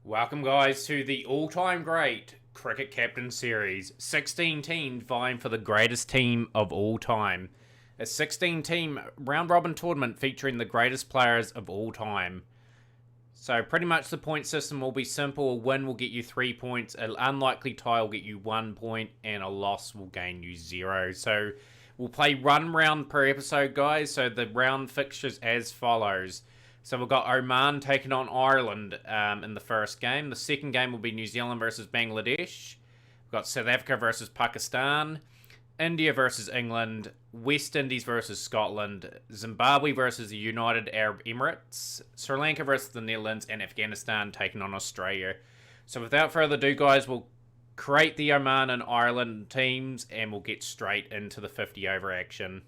Welcome, guys, to the all-time great Cricket Captain Series. 16 teams vying for the greatest team of all time. A 16-team round-robin tournament featuring the greatest players of all time. So pretty much the point system will be simple. A win will get you 3 points, an unlikely tie will get you 1 point, and a loss will gain you 0. So we'll play one round per episode, guys. So the round fixtures as follows. So we've got Oman taking on Ireland in the first game. The second game will be New Zealand versus Bangladesh. We've got South Africa versus Pakistan. India versus England. West Indies versus Scotland. Zimbabwe versus the United Arab Emirates. Sri Lanka versus the Netherlands. And Afghanistan taking on Australia. So without further ado, guys, we'll create the Oman and Ireland teams and we'll get straight into the 50 over action.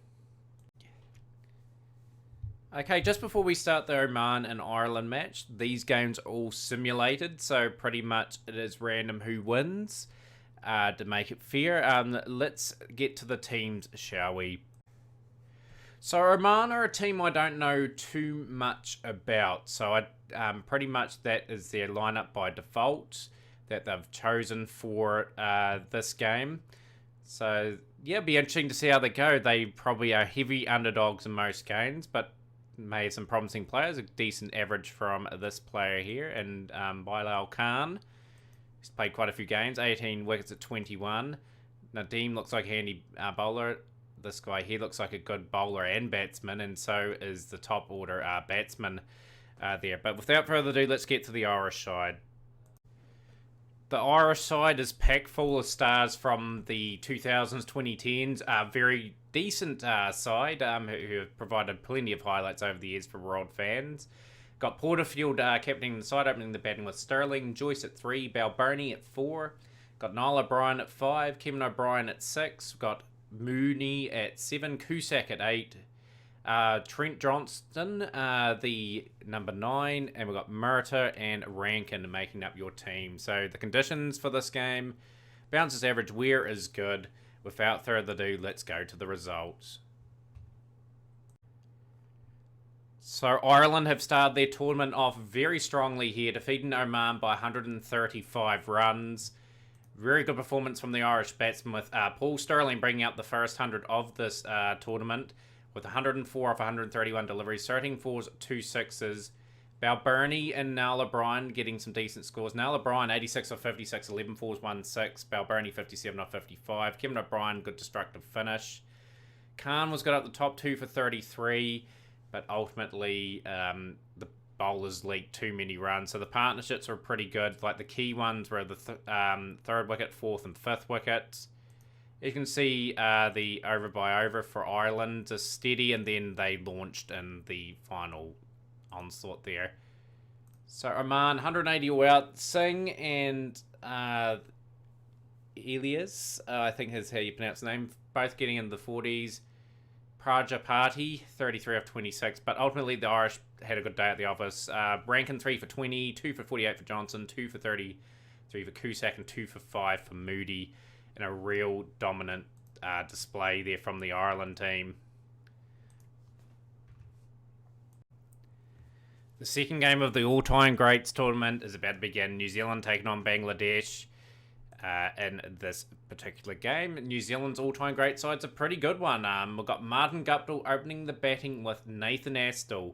Okay, just before we start the Oman and Ireland match, these games are all simulated, so pretty much it is random who wins to make it fair. Let's get to the teams, shall we? So Oman are a team I don't know too much about, so pretty much that is their lineup by default that they've chosen for this game. So yeah, it'll be interesting to see how they go. They probably are heavy underdogs in most games, but made some promising players. A decent average from this player here, and Bilal Khan. He's played quite a few games. 18 wickets at 21. Nadeem looks like a handy bowler. This guy here looks like a good bowler and batsman, and so is the top order batsman there. But without further ado, let's get to the Irish side. The Irish side is packed full of stars from the 2000s, 2010s. Very decent side who have provided plenty of highlights over the years for world fans. Got Porterfield captaining the side, opening the batting with Sterling. Joyce at 3, Balbirnie at 4. Got Niall O'Brien at 5, Kevin O'Brien at 6. Got Mooney at 7, Cusack at 8. Trent Johnston, the number 9, and we've got Murtagh and Rankin making up your team. So the conditions for this game: bounces average, wear is good. Without further ado, let's go to the results. So Ireland have started their tournament off very strongly here, defeating Oman by 135 runs. Very good performance from the Irish batsmen, with Paul Stirling bringing out the first 100 of this tournament, with 104 off 131 deliveries, 13 fours, 2 sixes. Balbirnie and Niall O'Brien getting some decent scores. Niall O'Brien, 86 off 56, 11 fours, 1 6. Balbirnie, 57 off 55. Kevin O'Brien, good destructive finish. Khan was good at the top 2 for 33, but ultimately the bowlers leaked too many runs. So the partnerships were pretty good. Like the key ones were the third wicket, fourth and fifth wickets. You can see the over by over for Ireland just steady, and then they launched in the final onslaught there. So Oman, 180 all out. Singh and Elias, I think is how you pronounce the name, both getting in the 40s. Prajapati, 33 off 26, but ultimately the Irish had a good day at the office. Rankin, 3 for 20, 2 for 48 for Johnson, 2 for 33 for Cusack, and 2 for 5 for Moody. And a real dominant display there from the Ireland team. The second game of the all-time greats tournament is about to begin. New Zealand taking on Bangladesh in this particular game. New Zealand's all-time great side's a pretty good one. We've got Martin Guptill opening the batting with Nathan Astle.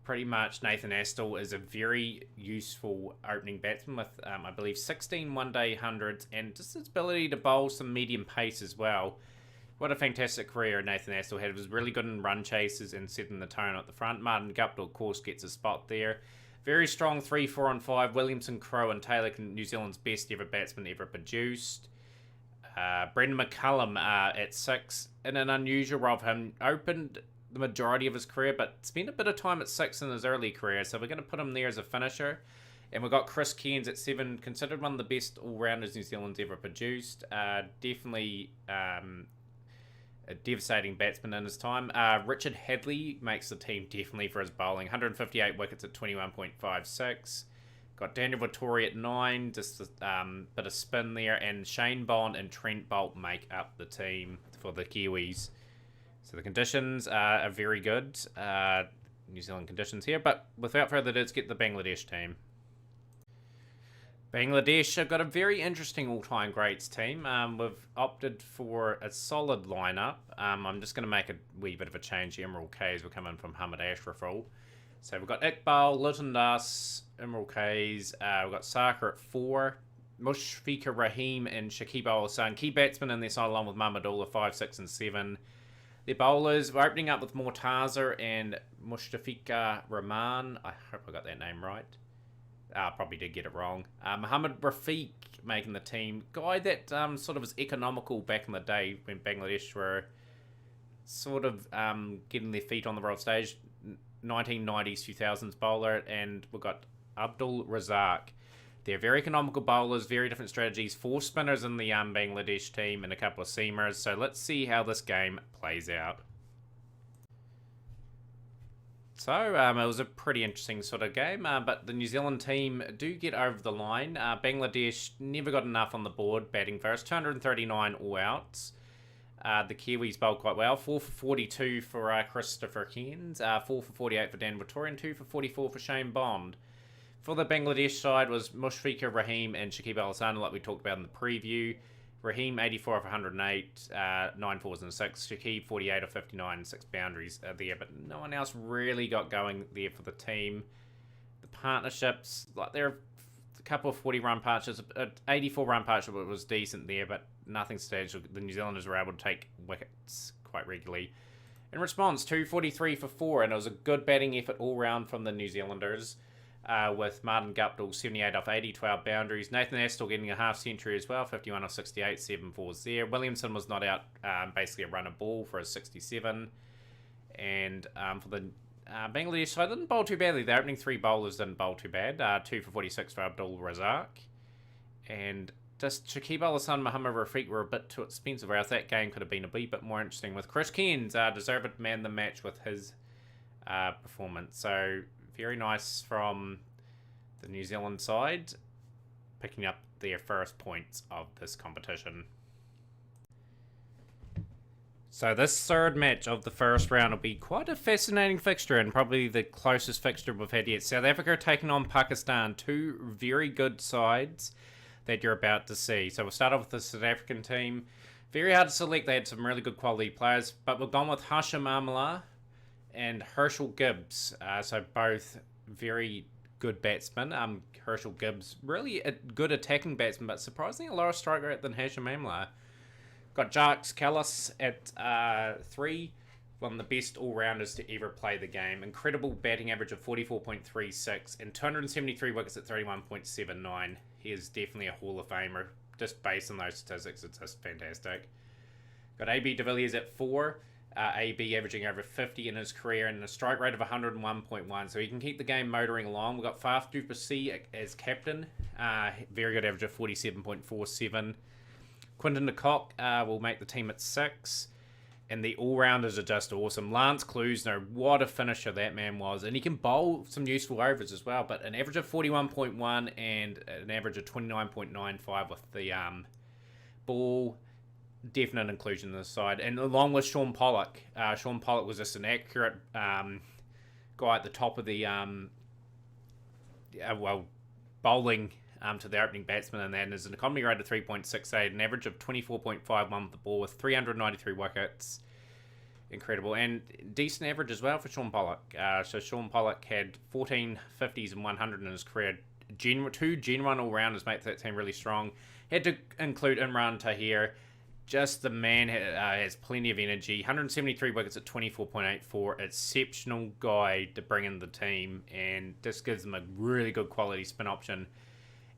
Pretty much Nathan Astle is a very useful opening batsman with, I believe, 16 one-day hundreds and just his ability to bowl some medium pace as well. What a fantastic career Nathan Astle had. He was really good in run chases and setting the tone at the front. Martin Guptill, of course, gets a spot there. Very strong 3, 4 and 5. Williamson, Crowe and Taylor, New Zealand's best ever batsman ever produced. Brendan McCullum at 6 in an unusual role for him. Opened the majority of his career, but spent a bit of time at 6 in his early career, so we're going to put him there as a finisher. And we've got Chris Cairns at 7, considered one of the best all-rounders New Zealand's ever produced. Definitely a devastating batsman in his time. Richard Hadley makes the team definitely for his bowling. 158 wickets at 21.56. Got Daniel Vittori at 9, just a bit of spin there, and Shane Bond and Trent Boult make up the team for the Kiwis. So the conditions are very good. New Zealand conditions here. But without further ado, let's get the Bangladesh team. Bangladesh have got a very interesting all-time greats team. We've opted for a solid lineup. I'm just going to make a wee bit of a change. Emerald K's will come in from Hamid Ashraful. So we've got Iqbal, Liton Das, Emerald K's. We've got Saka at 4. Mushfiqur Rahim and Shakib Al Hassan. Key batsmen in their side along with Mahmudullah 5, 6 and 7. Their bowlers, we're opening up with Mortaza and Mushfiqur Rahman. I hope I got that name right. Probably did get it wrong. Mohammad Rafiq making the team. Guy that sort of was economical back in the day when Bangladesh were sort of getting their feet on the world stage. 1990s, 2000s bowler. And we've got Abdul Razak. They're very economical bowlers, very different strategies. 4 spinners in the Bangladesh team and a couple of seamers. So let's see how this game plays out. So, it was a pretty interesting sort of game, but the New Zealand team do get over the line. Bangladesh never got enough on the board batting first, 239 all outs. The Kiwis bowled quite well, 4 for 42 for Christopher Cairns, 4 for 48 for Dan Victoria, and 2 for 44 for Shane Bond. For the Bangladesh side was Mushfiqur Rahim and Shakib Al Hassan, like we talked about in the preview. Rahim, 84 of 108, 9 fours and 6. Shakib, 48 of 59, 6 boundaries there. But no one else really got going there for the team. The partnerships, like there are a couple of 40-run partnerships. 84-run partnership was decent there, but nothing substantial. The New Zealanders were able to take wickets quite regularly. In response, 243 for 4, and it was a good batting effort all round from the New Zealanders. With Martin Guptill 78 off 80, 12 boundaries. Nathan Astle getting a half century as well, 51 off 68, 7 fours there. Williamson was not out, basically a run a ball for a 67. And for the Bangladesh side, didn't bowl too badly. The opening 3 bowlers didn't bowl too bad. 2 for 46 for Abdul Razak. And just Shakib Al Hassan, Mohammad Rafiq were a bit too expensive, whereas that game could have been a wee bit more interesting with Chris Cairns deserved man the match with his performance. So very nice from the New Zealand side, picking up their first points of this competition. So this third match of the first round will be quite a fascinating fixture and probably the closest fixture we've had yet. South Africa taking on Pakistan, 2 very good sides that you're about to see. So we'll start off with the South African team. Very hard to select. They had some really good quality players, but we've gone with Hashim Amla and Herschel Gibbs, so both very good batsmen. Herschel Gibbs, really a good attacking batsman, but surprisingly a lower strike rate than Hashim Amla. Got Jacques Kallis at 3, one of the best all-rounders to ever play the game. Incredible batting average of 44.36 and 273 wickets at 31.79. He is definitely a Hall of Famer. Just based on those statistics, it's just fantastic. Got AB de Villiers at 4. AB averaging over 50 in his career and a strike rate of 101.1, so he can keep the game motoring along. We've got Faf du Plessis as captain, very good average of 47.47. Quinton de Kock will make the team at 6, and the all-rounders are just awesome. Lance Klusener, what a finisher that man was, and he can bowl some useful overs as well, but an average of 41.1 and an average of 29.95 with the ball. Definite inclusion in this side, and along with Sean Pollock. Sean Pollock was just an accurate guy at the top of the bowling to the opening batsman, and then is an economy rate of 3.68, an average of 24.51 with the ball with 393 wickets. Incredible, and decent average as well for Sean Pollock. So Sean Pollock had 14 50s and 100 in his career. 2 genuine all-rounders make that team really strong. Had to include Imran Tahir. Just the man has plenty of energy. 173 wickets at 24.84. Exceptional guy to bring in the team. And this gives them a really good quality spin option.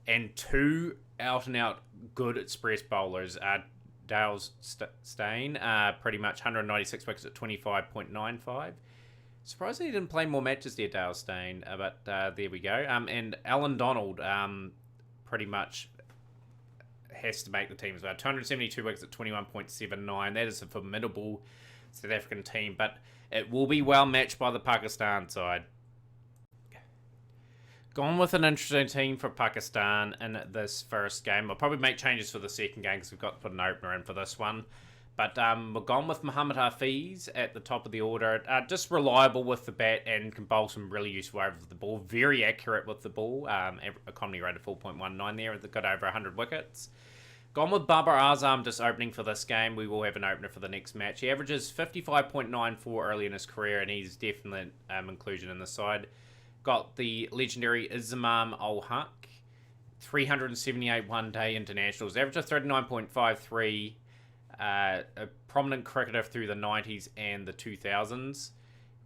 And 2 out-and-out good express bowlers. Dale Steyn, pretty much 196 wickets at 25.95. Surprisingly, he didn't play more matches there, Dale Steyn. But there we go. And Alan Donald, pretty much has to make the team as well. 272 wickets at 21.79. That is a formidable South African team, but it will be well matched by the Pakistan side. Gone with an interesting team for Pakistan in this first game. I'll probably make changes for the second game because we've got to put an opener in for this one. But we're gone with Muhammad Hafiz at the top of the order. Just reliable with the bat and can bowl some really useful overs with the ball. Very accurate with the ball. Economy rate of 4.19 there. They've got over 100 wickets. Gone with Babar Azam just opening for this game. We will have an opener for the next match. He averages 55.94 early in his career, and he's definitely inclusion in the side. Got the legendary Izamam ul Haq, 378 one-day internationals. Average of 39.53. A prominent cricketer through the 90s and the 2000s.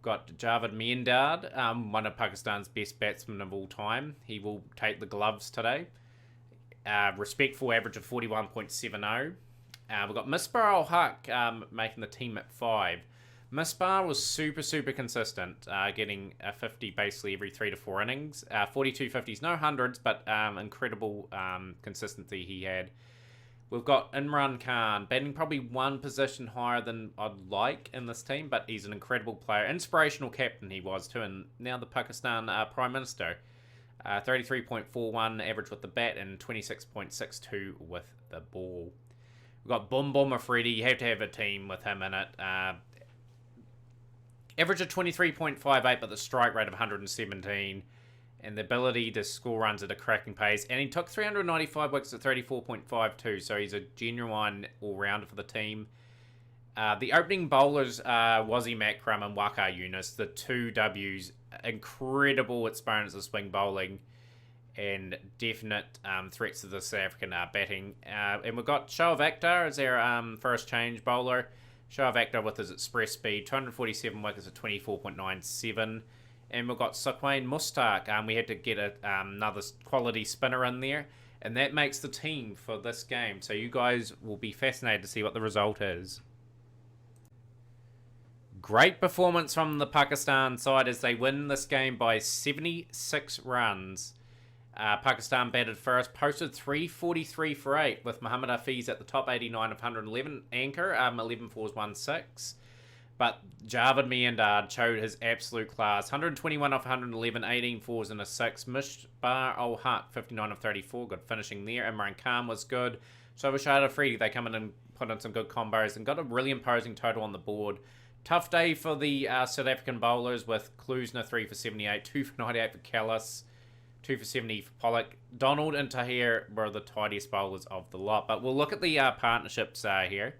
Got Javed Miandad, one of Pakistan's best batsmen of all time. He will take the gloves today. Respectful average of 41.70. We've got Misbah ul Haq making the team at 5. Misbah was super consistent, getting a 50 basically every 3 to 4 innings. 42 50s, no hundreds, but incredible consistency he had. We've got Imran Khan, batting probably one position higher than I'd like in this team, but he's an incredible player. Inspirational captain he was too, and now the Pakistan Prime Minister. 33.41 average with the bat and 26.62 with the ball. We've got Boom Afridi. You have to have a team with him in it. Average of 23.58, but the strike rate of 117. And the ability to score runs at a cracking pace. And he took 395 wickets at 34.52, so he's a genuine all-rounder for the team. The opening bowlers are Wasim Akram and Waqar Younis, the two Ws. Incredible experience of swing bowling and definite threats to the South African batting. And we've got Shoaib Akhtar as our first change bowler. Shoaib Akhtar with his express speed, 247 wickets at 24.97. And we've got Suqain Mushtaq. We had to get another quality spinner in there. And that makes the team for this game. So you guys will be fascinated to see what the result is. Great performance from the Pakistan side as they win this game by 76 runs. Pakistan batted first, posted 343 for 8 with Muhammad Hafiz at the top, 89 of 111. Anchor, 11 fours, 1 6. But Javed Miandad showed his absolute class. 121 off 111, 18 fours and a 6. Misbah ul Haq, 59 of 34. Good finishing there. Imran Khan was good. So was Shahid Afridi. They come in and put in some good combos and got a really imposing total on the board. Tough day for the South African bowlers with Klusner 3 for 78, 2 for 98 for Kallis, 2 for 70 for Pollock. Donald and Tahir were the tidiest bowlers of the lot. But we'll look at the partnerships here.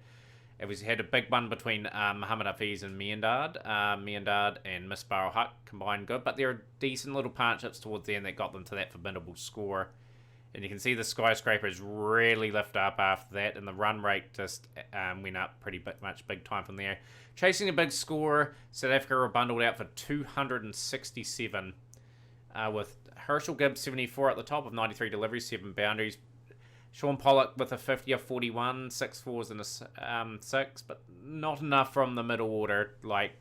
It was had a big one between Muhammad Hafiz and Miandad. Miandad and Misbah ul Haq combined good, but there are decent little partnerships towards the end that got them to that formidable score. And you can see the skyscrapers really lift up after that, and the run rate just went up pretty much big time from there. Chasing a big score, South Africa were bundled out for 267, with Herschel Gibbs 74 at the top of 93 deliveries, 7 boundaries. Shaun Pollock with a 50 of 41, 6 fours and a 6, but not enough from the middle order. Like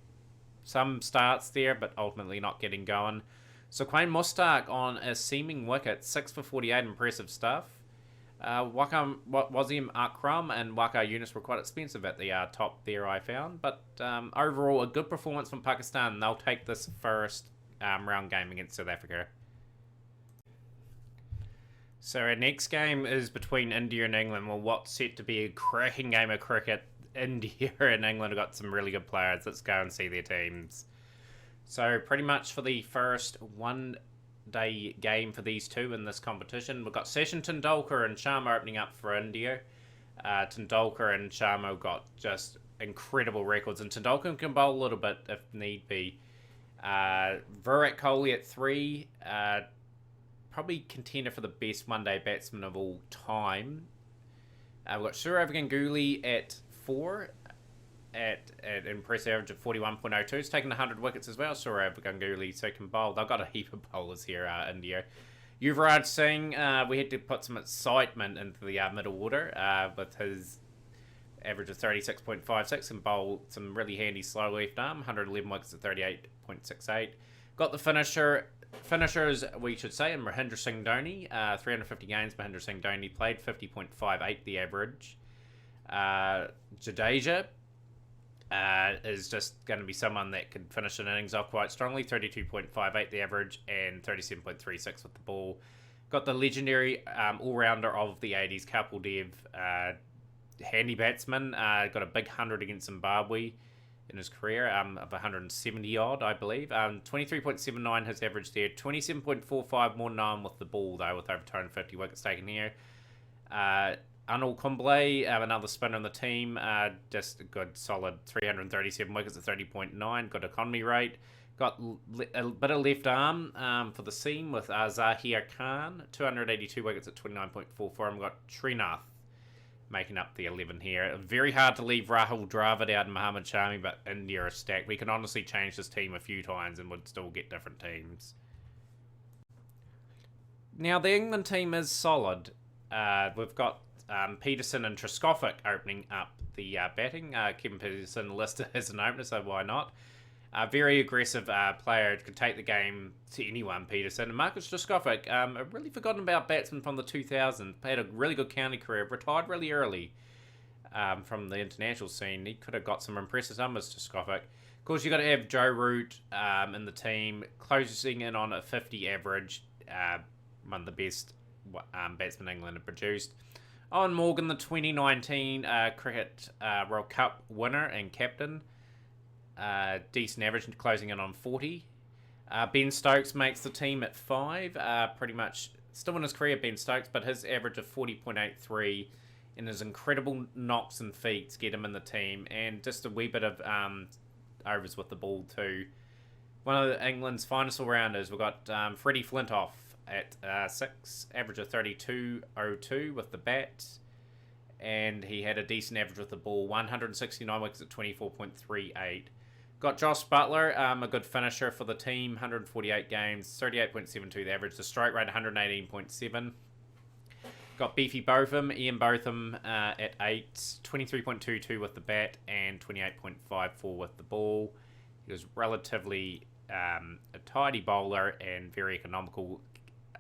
some starts there, but ultimately not getting going. Suqain Mushtaq on a seaming wicket, 6 for 48, impressive stuff. Wasim Akram and Waqar Younis were quite expensive at the top there, I found. But overall, a good performance from Pakistan. They'll take this first round game against South Africa. So our next game is between India and England. Well, what's set to be a cracking game of cricket. India and England have got some really good players. Let's go and see their teams. So pretty much for the first one-day game for these two in this competition, we've got Sachin Tendulkar and Sharma opening up for India. Tendulkar and Sharma got just incredible records, and Tendulkar can bowl a little bit if need be. Virat Kohli at 3, probably contender for the best one-day batsman of all time. We've got Sourav Ganguly at 4, at an impressive average of 41.02. He's taken 100 wickets as well, Sourav Ganguly, so can bowl. They've got a heap of bowlers here, India. Yuvraj Singh, we had to put some excitement into the middle order with his average of 36.56 and bowl some really handy slow left arm, 111 wickets at 38.68. Got the finishers, we should say, and Mahendra Singh Dhoni, 350 games. Mahendra Singh Dhoni played 50.58 the average. Jadeja is just going to be someone that could finish an innings off quite strongly, 32.58 the average and 37.36 with the ball. Got the legendary all-rounder of the 80s, Kapil Dev, handy batsman. Got a big 100 against Zimbabwe in his career, of 170 odd, I believe. 23.79 his average there. 27.45 more than with the ball, though, with over 250 wickets taken here. Anil Kumble, another spinner on the team, just a good solid 337 wickets at 30.9, good economy rate. Got a bit of left arm for the seam with Zahir Khan, 282 wickets at 29.44. And we've got Srinath making up the 11 here. Very hard to leave Rahul Dravid out and Mohammad Shami, but India are stacked. We can honestly change this team a few times and would still get different teams. Now, the England team is solid. We've got Peterson and Trescothick opening up the batting. Kevin Peterson listed as an opener, so why not? A very aggressive player, could take the game to anyone, Peterson. And Marcus Trescothick, a really forgotten about batsman from the 2000s. Had a really good county career, retired really early from the international scene. He could have got some impressive numbers, Trescothick. Of course, you've got to have Joe Root in the team, closing in on a 50 average. One of the best batsmen England have produced. Owen Morgan, the 2019 Cricket World Cup winner and captain. Decent average, closing in on 40. Ben Stokes makes the team at 5. Pretty much still in his career, Ben Stokes, but his average of 40.83 and his incredible knocks and feats get him in the team, and just a wee bit of overs with the ball too. One of England's finest all-rounders, we've got Freddie Flintoff at 6, average of 32.02 with the bat, and he had a decent average with the ball, 169 wickets at 24.38. Got Josh Butler, a good finisher for the team, 148 games, 38.72 the average, the strike rate 118.7. Got Beefy Botham, Ian Botham at 8, 23.22 with the bat and 28.54 with the ball. He was relatively a tidy bowler and very economical,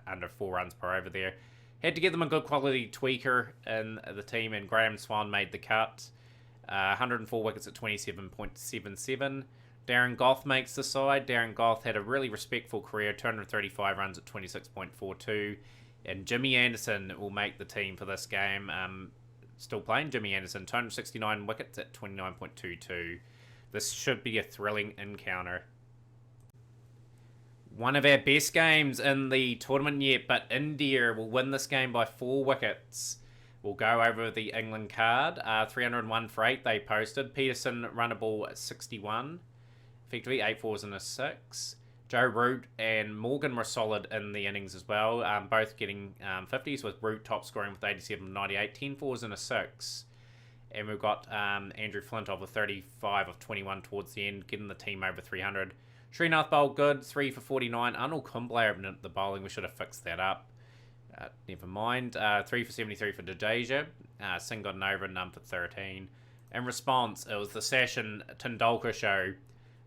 under 4 runs per over there. Had to get them a good quality tweaker in the team, and Graham Swan made the cut. 104 wickets at 27.77. Darren Gough makes the side. Darren Gough had a really respectful career, 235 runs at 26.42. And Jimmy Anderson will make the team for this game. Still playing Jimmy Anderson, 269 wickets at 29.22. This should be a thrilling encounter. One of our best games in the tournament yet, but India will win this game by 4 wickets. We'll go over the England card. 301 for 8 they posted. Peterson run a ball at 61. Effectively 8 fours and a 6. Joe Root and Morgan were solid in the innings as well. Both getting 50s, with Root top scoring with 87.98. 10 fours and a 6. And we've got Andrew Flintoff with 35 of 21 towards the end, getting the team over 300. Srinath bowled good, 3 for 49. Anil Kumble opened up the bowling. We should have fixed that up. Never mind. 3 for 73 for Jadeja. Singh got an over and none for 13. In response, it was the Sachin Tendulkar show.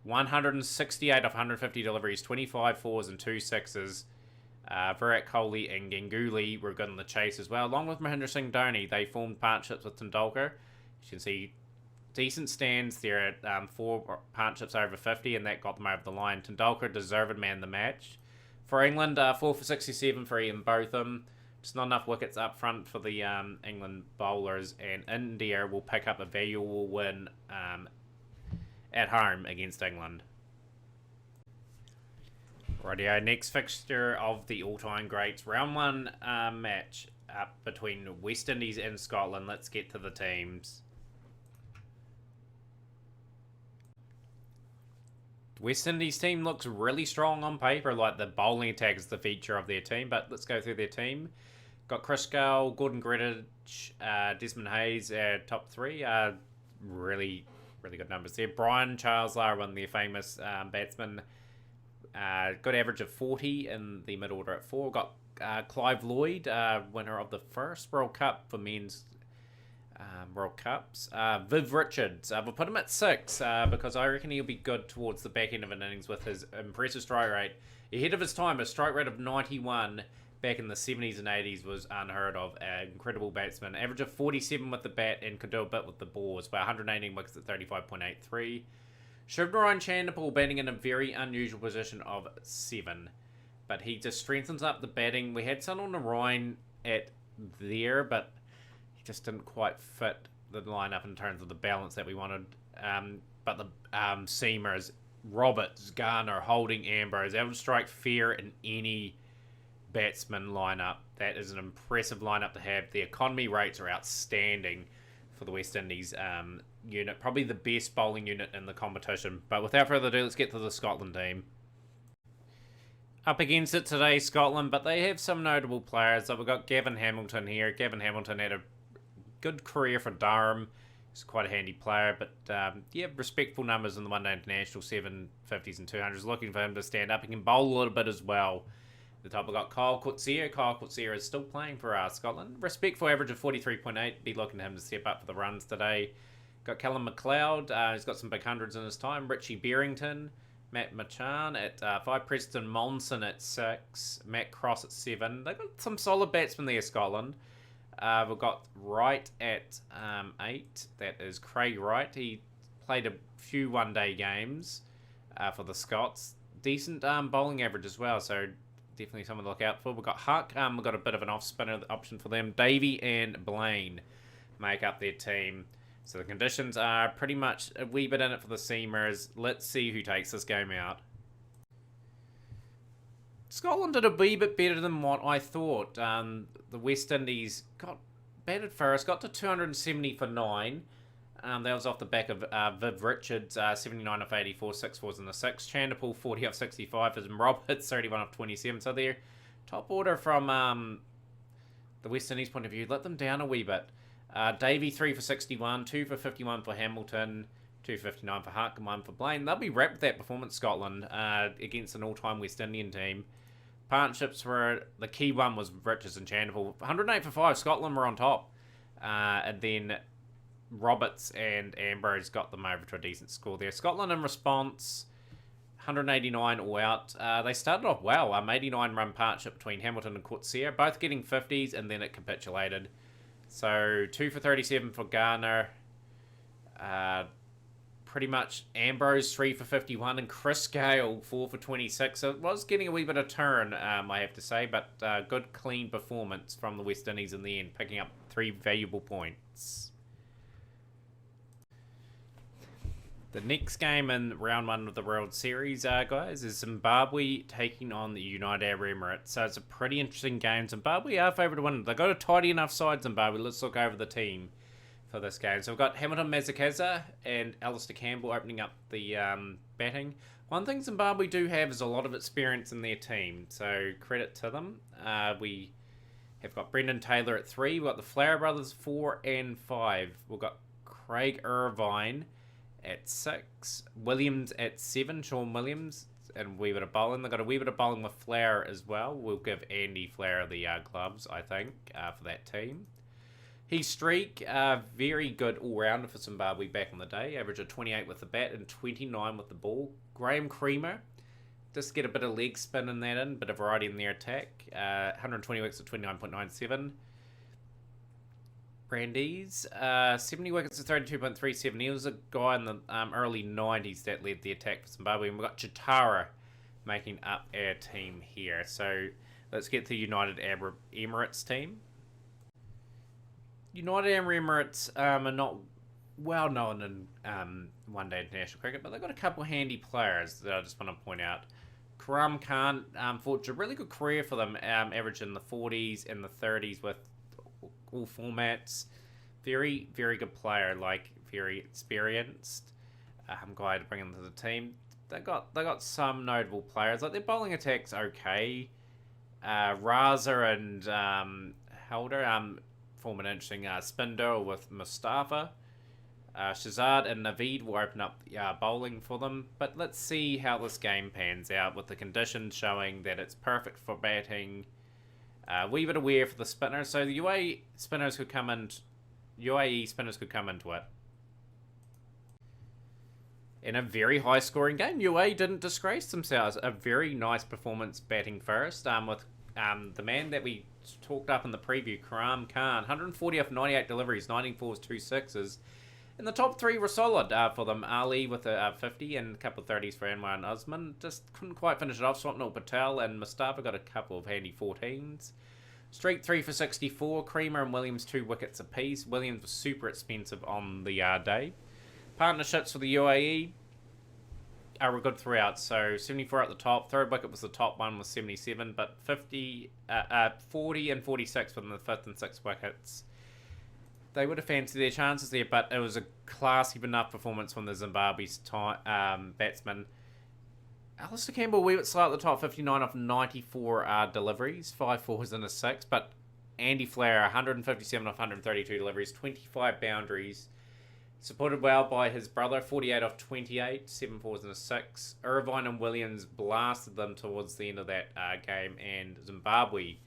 168 of 150 deliveries, 25 fours and 2 sixes. Virat Kohli and Ganguly were good in the chase as well. Along with Mahendra Singh Dhoni, they formed partnerships with Tendulkar. You can see decent stands there at 4 partnerships over 50, and that got them over the line. Tendulkar deserved man the match. For England, 4 for 67 for Ian Botham. Just not enough wickets up front for the England bowlers, and India will pick up a valuable win at home against England. Rightio, next fixture of the all-time greats. Round 1 match up between West Indies and Scotland. Let's get to the teams. West Indies team looks really strong on paper, like the bowling attack is the feature of their team, but let's go through their team. Got Chris Gale, Gordon Greenidge, Desmond Hayes, top 3. Really good numbers there. Brian Charles Lara, their famous batsman. Good average of 40 in the mid-order at 4. Got Clive Lloyd, winner of the first World Cup for men's World Cups. Viv Richards, we'll put him at 6 because I reckon he'll be good towards the back end of an innings with his impressive strike rate. Ahead of his time, a strike rate of 91 back in the 70s and 80s was unheard of. Incredible batsman. Average of 47 with the bat and could do a bit with the balls, by 118 wickets at 35.83. Shivnarine Chanderpaul batting in a very unusual position of 7, but he just strengthens up the batting. We had Sunil Narine at there, but he just didn't quite fit the lineup in terms of the balance that we wanted. But the seamers, Roberts, Garner, Holding, Ambrose, able to strike fear in any batsman lineup. That is an impressive lineup to have. The economy rates are outstanding for the West Indies unit. Probably the best bowling unit in the competition. But without further ado, let's get to the Scotland team. Up against it today, Scotland, but they have some notable players. So we've got Gavin Hamilton here. Gavin Hamilton had a good career for Durham. He's quite a handy player, but yeah, respectful numbers in the one-day international, 750s and 200s. Looking for him to stand up. He can bowl a little bit as well. At the top, we've got Kyle Coetzee. Kyle Coetzee is still playing for Scotland. Respectful average of 43.8. Be looking to him to step up for the runs today. Got Callum McLeod. He's got some big hundreds in his time. Richie Berrington. Matt Machan at 5, Preston Monson at 6, Matt Cross at 7. They've got some solid batsmen there, Scotland. We've got Wright at 8. That is Craig Wright. He played a few one-day games for the Scots. Decent bowling average as well, so definitely someone to look out for. We've got Huck. We've got a bit of an off-spinner option for them. Davey and Blaine make up their team. So the conditions are pretty much a wee bit in it for the seamers. Let's see who takes this game out. Scotland did a wee bit better than what I thought. The West Indies got batted first, got to 270 for 9. That was off the back of Viv Richards, 79 off 84, 6 fours in the 6. Chanderpool, 40 off 65, and Roberts, 31 off 27. So their top order from the West Indies point of view let them down a wee bit. Davey 3 for 61, 2 for 51 for Hamilton, 2 for 59 for Huck, and 1 for Blaine. They'll be wrapped with that performance, Scotland, against an all-time West Indian team. Partnerships were, the key one was Richards and Chanderpool. 108 for 5, Scotland were on top. And then Roberts and Ambrose got them over to a decent score there. Scotland in response, 189 all out. They started off well. 89 run partnership between Hamilton and Coetzee, both getting 50s, and then it capitulated. So 2 for 37 for Garner. Pretty much Ambrose 3 for 51 and Chris Gale 4 for 26. So it was getting a wee bit of turn, I have to say, but good clean performance from the West Indies in the end, picking up 3 valuable points. The next game in round 1 of the World Series, guys, is Zimbabwe taking on the United Arab Emirates. So it's a pretty interesting game. Zimbabwe are favourite to win. They've got a tidy enough side, Zimbabwe. Let's look over the team for this game. So we've got Hamilton Mazakaza and Alistair Campbell opening up the batting. One thing Zimbabwe do have is a lot of experience in their team, so credit to them. We have got Brendan Taylor at 3. We've got the Flower Brothers 4 and 5. We've got Craig Irvine at 6, Williams at 7, Sean Williams, and a wee bit of bowling. They've got a wee bit of bowling with Flower as well. We'll give Andy Flower the gloves, I think, for that team. Heath Streak, very good all-rounder for Zimbabwe back in the day. Average of 28 with the bat and 29 with the ball. Graham Creamer, just get a bit of leg spin in that bit of variety in their attack. 120 wickets at 29.97. Brandeis, 70 wickets at 32.37. He was a guy in the early 90s that led the attack for Zimbabwe. And we've got Chitara making up our team here. So let's get to the United Arab Emirates team. United Arab Emirates are not well known in one-day international cricket, but they've got a couple of handy players that I just want to point out. Karam Khan forged a really good career for them, average in the 40s and the 30s with all formats. Very, very good player, like very experienced. Guy to bring into the team. They got some notable players. Like their bowling attack's okay. Raza and Helder form an interesting spin duel with Mustafa. Shazad and Naveed will open up bowling for them. But let's see how this game pans out with the conditions showing that it's perfect for batting. Wee bit of wear for the spinners. So the UAE spinners could come into it. In a very high scoring game, UAE didn't disgrace themselves. A very nice performance batting first with the man that we talked up in the preview, Karam Khan. 140 off 98 deliveries, 19 fours, 2 sixes. And the top 3 were solid for them. Ali with a 50 and a couple of 30s for Anwar and Osman. Just couldn't quite finish it off. Swapnil Patel and Mustafa got a couple of handy 14s. Street 3 for 64. Creamer and Williams 2 wickets apiece. Williams was super expensive on the day. Partnerships for the UAE are good throughout. So 74 at the top. Third wicket was the top one with 77, but 40 and 46 within the fifth and sixth wickets. They would have fancied their chances there, but it was a classy enough performance from the Zimbabwe's batsman. Alistair Campbell, we were slow at the top, 59 off 94 deliveries, 5 fours and a 6, but Andy Flower, 157 off 132 deliveries, 25 boundaries, supported well by his brother, 48 off 28, 7 fours and a 6. Irvine and Williams blasted them towards the end of that game, and Zimbabwe,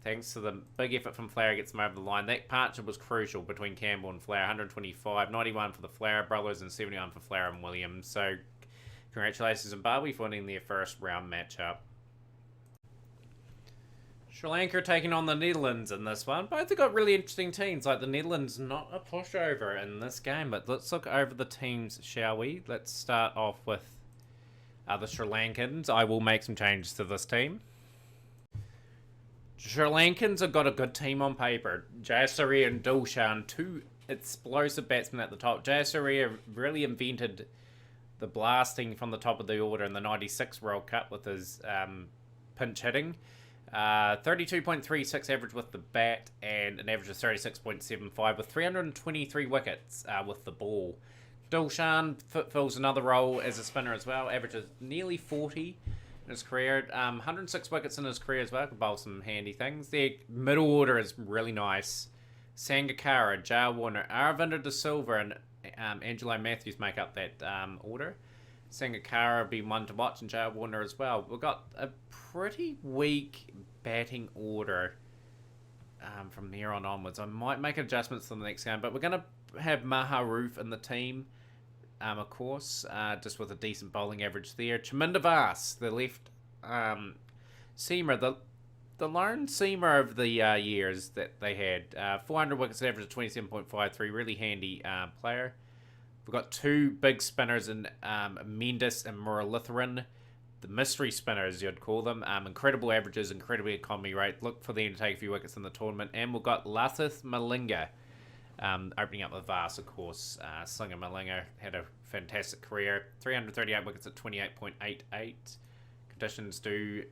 thanks to the big effort from Flower, gets them over the line. That partnership was crucial between Campbell and Flower, 125, 91 for the Flower brothers and 71 for Flower and Williams. So congratulations Zimbabwe for winning their first round matchup. Sri Lanka taking on the Netherlands in this one. Both have got really interesting teams. Like the Netherlands, not a pushover in this game, but let's look over the teams, shall we? Let's start off with the Sri Lankans. I will make some changes to this team. Sri Lankans have got a good team on paper. Jayasuriya and Dilshan, two explosive batsmen at the top. Jayasuriya really invented the blasting from the top of the order in the 96 World Cup with his pinch hitting. 32.36 average with the bat and an average of 36.75 with 323 wickets with the ball. Dilshan fills another role as a spinner as well. Averages nearly 40 in his career. 106 wickets in his career as well. Could bowl some handy things. Their middle order is really nice. Sangakkara, Jayal Warner, Aravinda De Silva and Angelo Matthews make up that order. Sangakkara will be one to watch and Jayal Warner as well. We've got a pretty weak batting order from here on onwards. I might make adjustments to the next game, but we're going to have Maharoof in the team, of course, just with a decent bowling average there. Chaminda Vaas, the left seamer, the lone seamer of the years that they had. 400 wickets, average of 27.53, really handy player. We've got two big spinners in Mendes and Muralitharan. The mystery spinners, you'd call them. Incredible averages, incredible economy rate. Look for them to take a few wickets in the tournament. And we've got Lasith Malinga opening up the Vaas, of course. Slinger Malinga had a fantastic career. 338 wickets at 28.88. Conditions do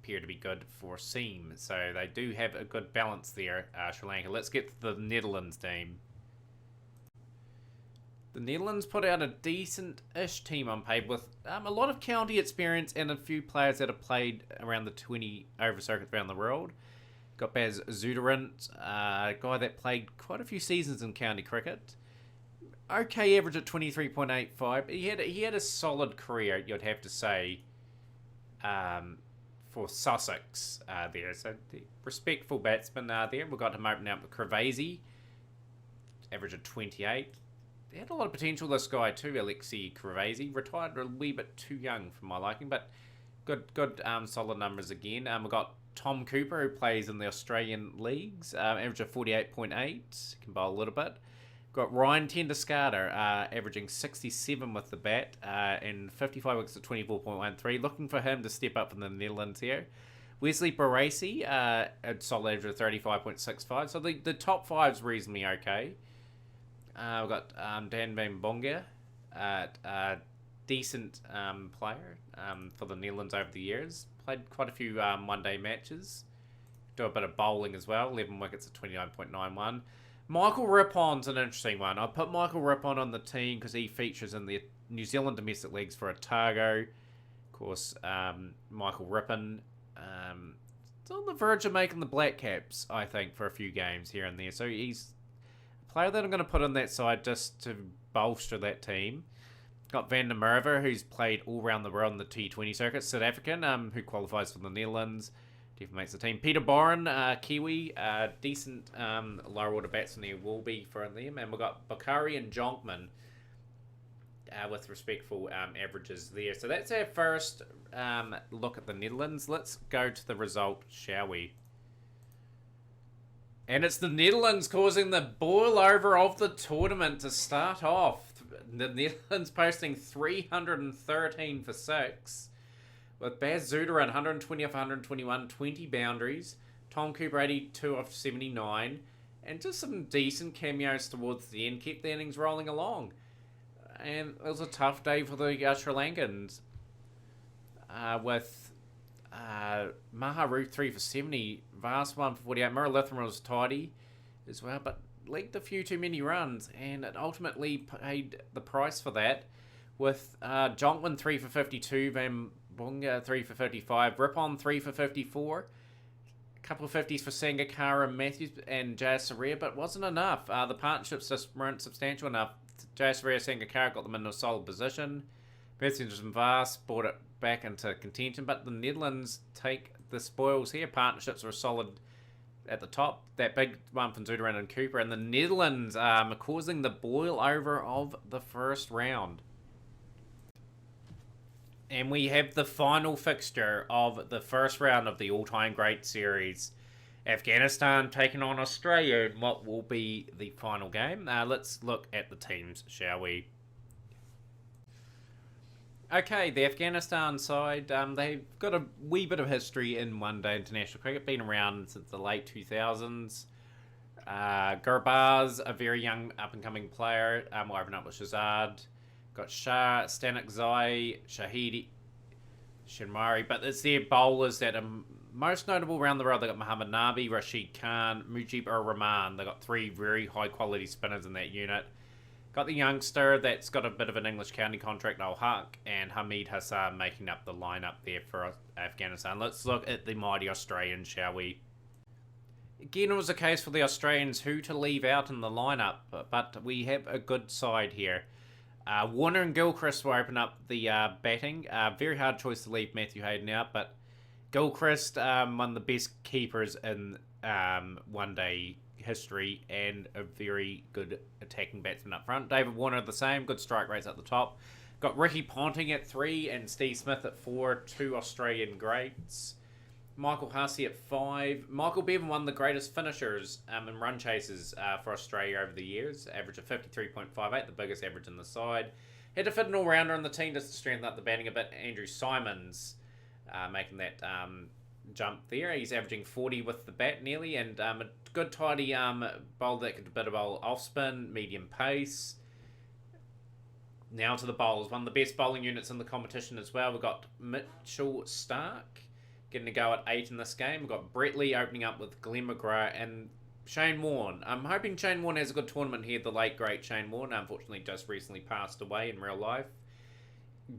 appear to be good for seam. So they do have a good balance there, Sri Lanka. Let's get to the Netherlands team. The Netherlands put out a decent-ish team on paper with a lot of county experience and a few players that have played around the 20 over circuits around the world. Got Baz Zuderant, a guy that played quite a few seasons in county cricket. Okay average at 23.85. He had a solid career, you'd have to say, for Sussex there. So the respectful batsman there. We've got him opening up with Kravazy, average of 28. He had a lot of potential, this guy too, Alexei Kravazy. Retired a wee bit too young for my liking, but good solid numbers again. We've got Tom Cooper, who plays in the Australian leagues, average of 48.8, can bowl a little bit. Got Ryan Tenderskada, averaging 67 with the bat, and 55 wickets at 24.13. Looking for him to step up from the Netherlands here. Wesley Barassi, a solid average of 35.65. So the top five's reasonably okay. We've got Dan Van Bonga, decent player for the Netherlands over the years. Played quite a few one-day matches. Do a bit of bowling as well. 11 wickets at 29.91. Michael Rippon's an interesting one. I put Michael Rippon on the team because he features in the New Zealand domestic leagues for Otago. Of course, Michael Rippon is on the verge of making the Black Caps, I think, for a few games here and there. So he's player that I'm going to put on that side just to bolster that team. Got Van der Merwe, who's played all around the world in the T20 circuit. South African, who qualifies for the Netherlands. Definitely makes the team. Peter Boren, Kiwi, decent lower order batsman there will be for them. And we've got Bakari and Jonkman with respectful averages there. So that's our first look at the Netherlands. Let's go to the result, shall we? And it's the Netherlands causing the boil over of the tournament to start off. The Netherlands posting 313 for 6. with Baz Zudaran 120 off 121, 20 boundaries, Tom Cooper 82 off 79, and just some decent cameos towards the end, kept the innings rolling along. And it was a tough day for the Sri Lankans, with Maha Ruth 3 for 70, Vast 1 for 48, Muralitharan was tidy as well, but leaked a few too many runs, and it ultimately paid the price for that, with Jonkwin 3 for 52, Van Bunga 3 for 55, Ripon 3 for 54, a couple of 50s for Sangakkara, Matthews and Jayasuriya, but wasn't enough. The partnerships just weren't substantial enough. Jayasuriya Sangakkara got them in a solid position. Matthews and Vast brought it back into contention, but the Netherlands take the spoils here. Partnerships were solid at the top. That big one from Zudaran and Cooper, and the Netherlands causing the boil over of the first round. And we have the final fixture of the first round of the all-time great series. Afghanistan taking on Australia in what will be the final game. Let's look at the teams, shall we? Okay, the Afghanistan side, they've got a wee bit of history in one-day international cricket, been around since the late 2000s. Gurbaz, a very young up-and-coming player, will open up with Shahzad. Got Shah, Stanek Zai, Shahidi, Shinwari, but it's their bowlers that are most notable around the world. They got Muhammad Nabi, Rashid Khan, Mujib Ur Rahman. They got three very high-quality spinners in that unit. Got the youngster that's got a bit of an English county contract, Al Haq, and Hamid Hassan making up the lineup there for Afghanistan. Let's look at the mighty Australians, shall we? Again, it was a case for the Australians who to leave out in the lineup, but we have a good side here. Warner and Gilchrist will open up the batting. Very hard choice to leave Matthew Hayden out, but Gilchrist, one of the best keepers in one-day history and a very good attacking batsman up front. David Warner the same, good strike rates at the top. Got Ricky Ponting at 3 and Steve Smith at 4, two Australian greats. Michael Hussey at 5. Michael Bevan, one of the greatest finishers and run chasers for Australia over the years. Average of 53.58, the biggest average in the side. Had to fit an all-rounder in the team just to strengthen up the batting a bit. Andrew Simons making that jump there. He's averaging 40 with the bat nearly, and a good tidy bowl that could bit of bowl off spin, medium pace. Now to the bowlers. One of the best bowling units in the competition as well. We've got Mitchell Stark getting a go at 8 in this game. We've got Brett Lee opening up with Glenn McGrath and Shane Warne. I'm hoping Shane Warne has a good tournament here. The late, great Shane Warne, unfortunately, just recently passed away in real life.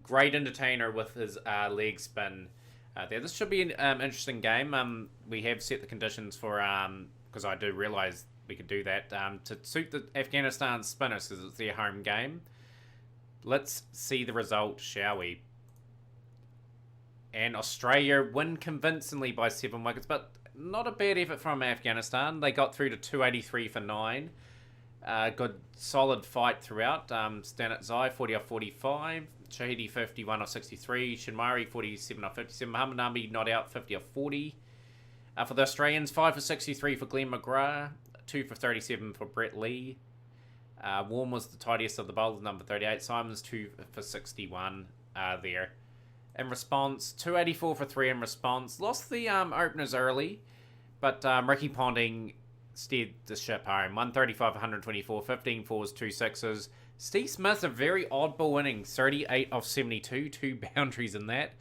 Great entertainer with his leg spin there. This should be an interesting game. We have set the conditions for, because I do realise we could do that, to suit the Afghanistan spinners because it's their home game. Let's see the result, shall we? And Australia win convincingly by 7 wickets, but not a bad effort from Afghanistan. They got through to 283 for 9. Good solid fight throughout. Stanek Zai 40 off 45, Shahidi 51 off 63, Shinwari 47 off 57, Muhammad Nabi not out 50 off 40. For the Australians, 5 for 63 for Glenn McGrath, 2 for 37 for Brett Lee. Warne was the tidiest of the bowlers, number 38. Simons 2 for 61 there. In response, 284 for 3 in response. Lost the openers early, but Ricky Ponting steered the ship home. 135 124, 15 fours, 2 sixes. Steve Smith, a very oddball innings, 38 off 72, 2 boundaries in that.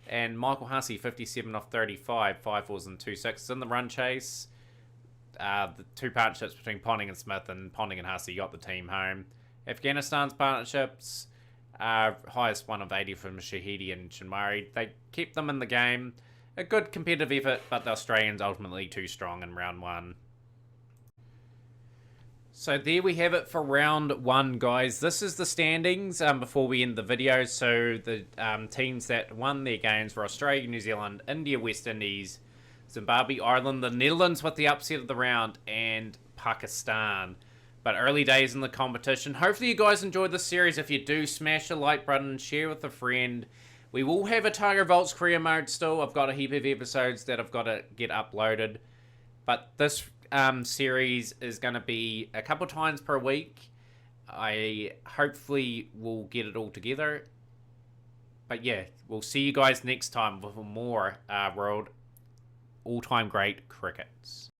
And Michael Hussey, 57 off 35, 5 fours and 2 sixes. In the run chase, the two partnerships between Ponting and Smith, and Ponting and Hussey got the team home. Afghanistan's partnerships, highest one of 80 from Shahidi and Shinwari. They kept them in the game. A good competitive effort, but the Australians ultimately too strong in round 1. So there we have it for round 1, guys. This is the standings before we end the video. So the teams that won their games were Australia, New Zealand, India, West Indies, Zimbabwe, Ireland, the Netherlands with the upset of the round, and Pakistan. But early days in the competition. Hopefully you guys enjoyed this series. If you do, smash the like button, share with a friend. We will have a Tiger Volts career mode still. I've got a heap of episodes that I've got to get uploaded. But this series is going to be a couple times per week. I hopefully will get it all together. But yeah, we'll see you guys next time with more world all-time great crickets.